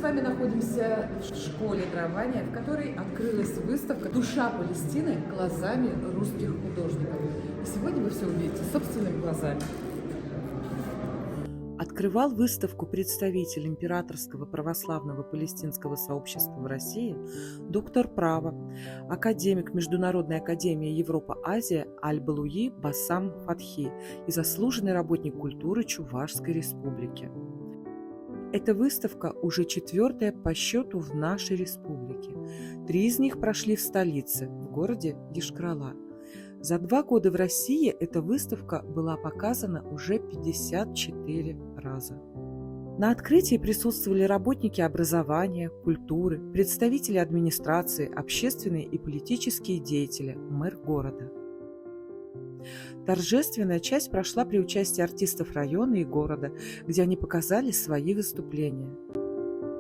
с вами находимся в школе дарования, в которой открылась выставка «Душа Палестины глазами русских художников». И сегодня вы все увидите собственными глазами. Открывал выставку представитель Императорского православного палестинского сообщества в России, доктор права, академик Международной академии Европа-Азия Аль-Балуи Басам Фатхи и заслуженный работник культуры Чувашской республики. Эта выставка уже 4-я по счету в нашей республике. 3 из них прошли в столице, в городе Йошкар-Ола. За 2 года в России эта выставка была показана уже 54 раза. На открытии присутствовали работники образования, культуры, представители администрации, общественные и политические деятели, мэр города. Торжественная часть прошла при участии артистов района и города, где они показали свои выступления.